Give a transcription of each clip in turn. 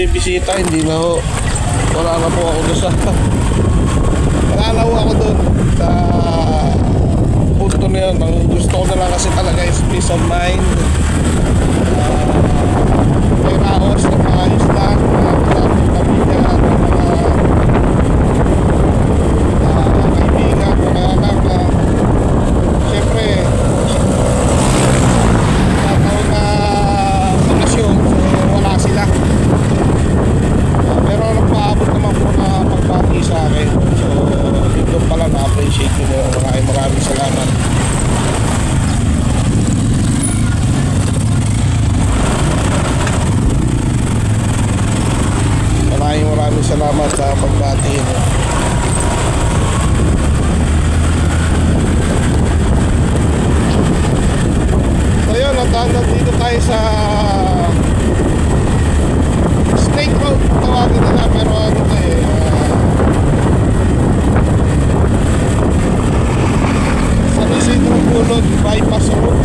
bisita, hindi na ho. Wala na po ako doon sa wala na ho ako doon sa punto na yun. Ang gusto ko na lang kasi talaga is peace of mind. May raos na maayos lang, kasama yung pamilya at mga kaibigan, mga anak na siyempre nataon na bakasyon, so wala sila. Pero nagpaabot naman po na pagbati sa akin, so yun doon pala na-appreciate ko na. Maraming salamat. Maraming salamat sa pagbati. So yun, nandito tayo sa Snake Road, tawagin nila, pero ano to San Isidro Bulod Bypass Road.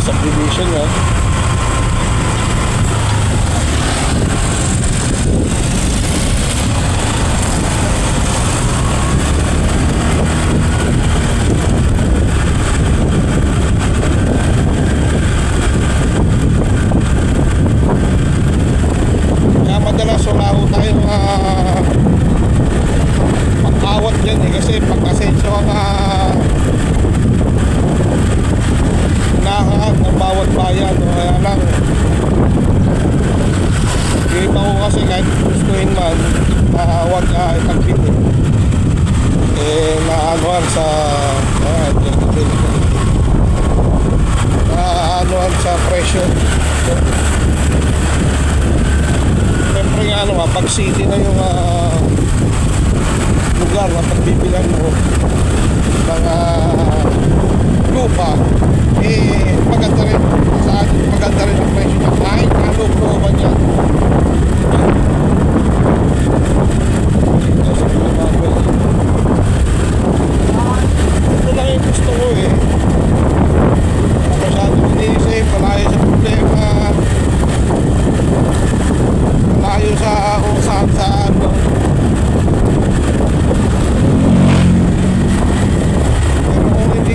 Subdivision yan. Kaya madalas wala ko tayo pag-awat dyan kasi pag-asensyo ang nakakat ng bawat bayan, o kaya lang game ako kasi kahit gustuin man wag itagpin naanuhan sa naanuhan sa presyo. Siyempre nga pag city na yung lugar na pagbibilan mo ng lupa, maganda rin sa atin, maganda rin ang presyo niya kahit loob-looban yan. Ito lang yung gusto ko masyadong iniisip, malayo sa problema, malayo sa kung saan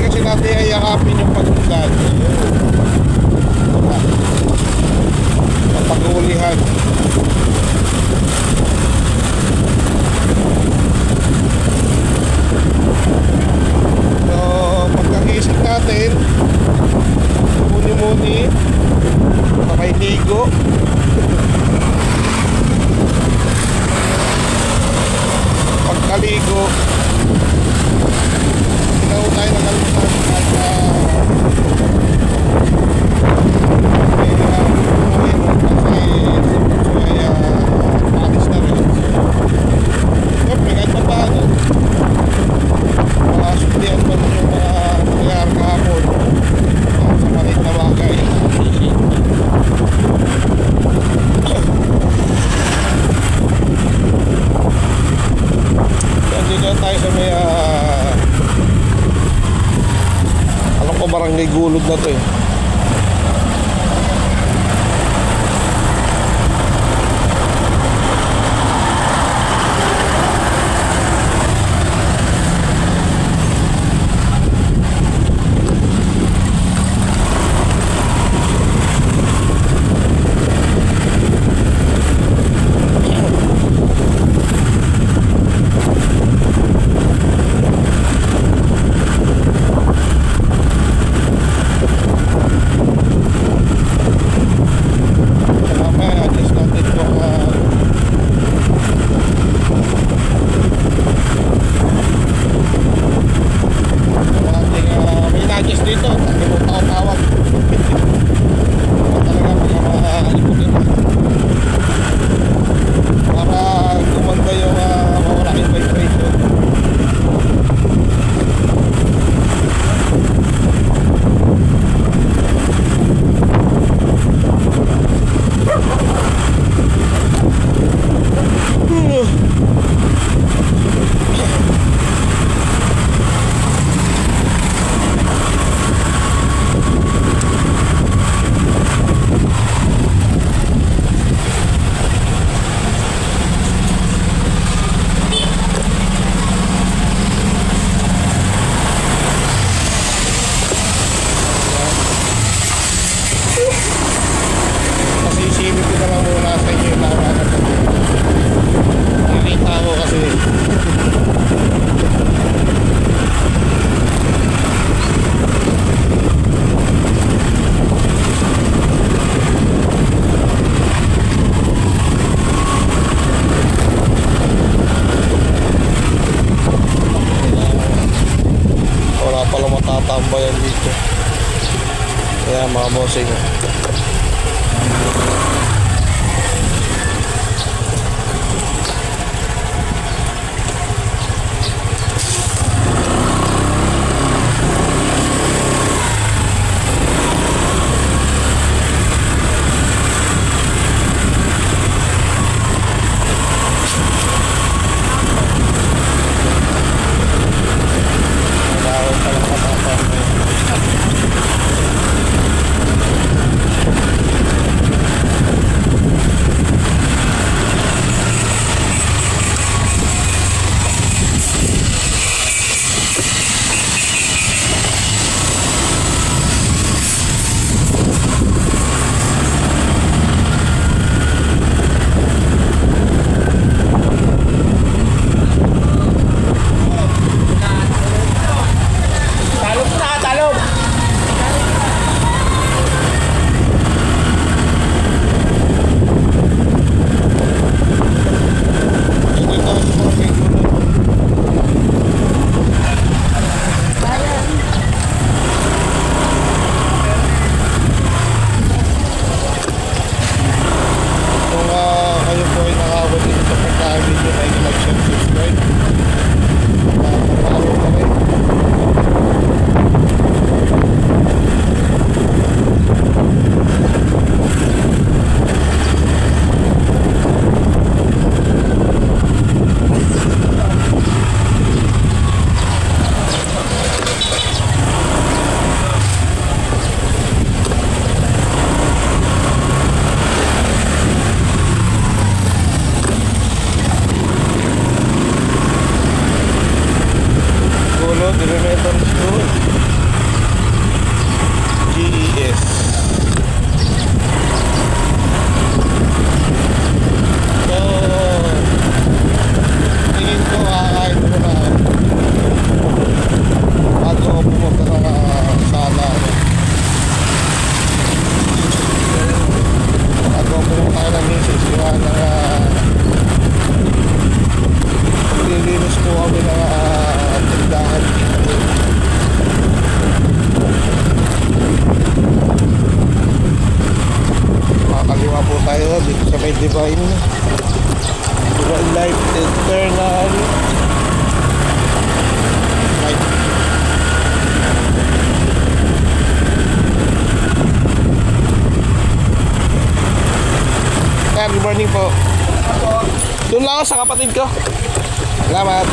kasi natin ayakapin yung pag-unlad. pagkaligo. Pagkaligo. Tinaw tayo ng almusal at siyempre kahit pa paano sundian pa rin yung mga nangyayari kahapon sa maliit na bagay. Dito tayo sa may alam ko barangay Gulod na to eh. Tambayan dito. Kaya mga bossing. po tayo dito sa may Divine Life Eternal Life. Good morning po. Doon lang ako sa kapatid ko. Salamat.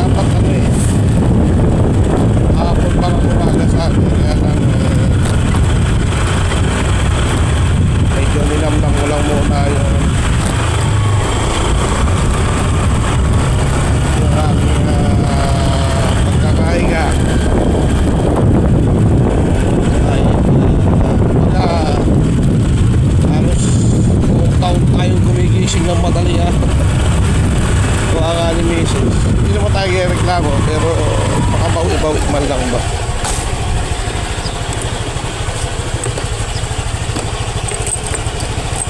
Dapat ano eh, hapon pa ng umaga sa akin. Kaya lang medyo nilamdam ko lang muna yung aking pagkakahiga. Ay, wala halos buong taon tayong gumigising ng madali kung ang animation. Hindi naman tayo reklamo pero makabawi-bawi man lang ba.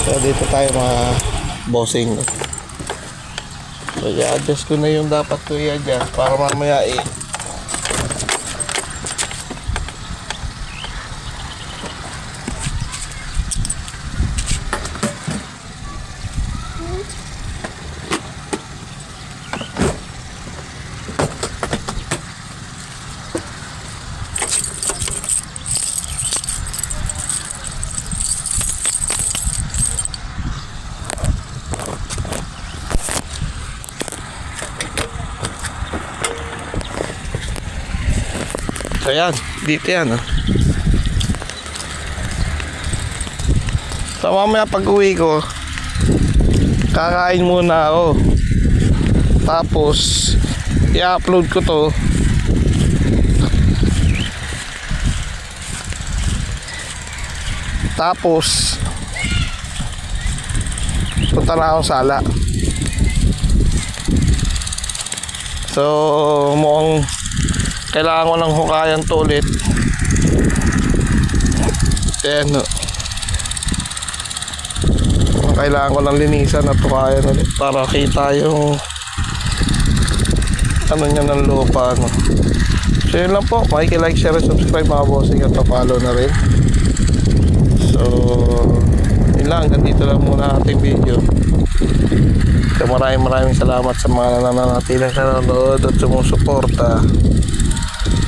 So dito tayo mga bossing. So i-adjust ko na yung dapat ko i-adjust para mamaya so yan, dito yan So mamaya pag uwi ko kakain muna ako. Tapos i-upload ko to. Tapos punta na akong sala. So mukhang kailangan ko ng hukayan to ulit. Ayan o. Kailangan ko ng linisan at hukayan ulit para kita yung ano niya ng lupa no. So yun lang po. Like, share, subscribe mga bossing at pa-follow na rin. So yun lang. Ganito lang muna ating video. So maraming salamat sa mga nananatilang nanonood at sumusuporta.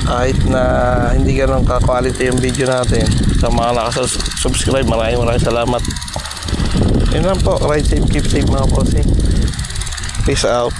Kahit na hindi ganun ka-quality yung video natin. Sa mga nakasubscribe, maraming salamat. Yun lang po. Ride safe, keep safe mga bossing. Peace out.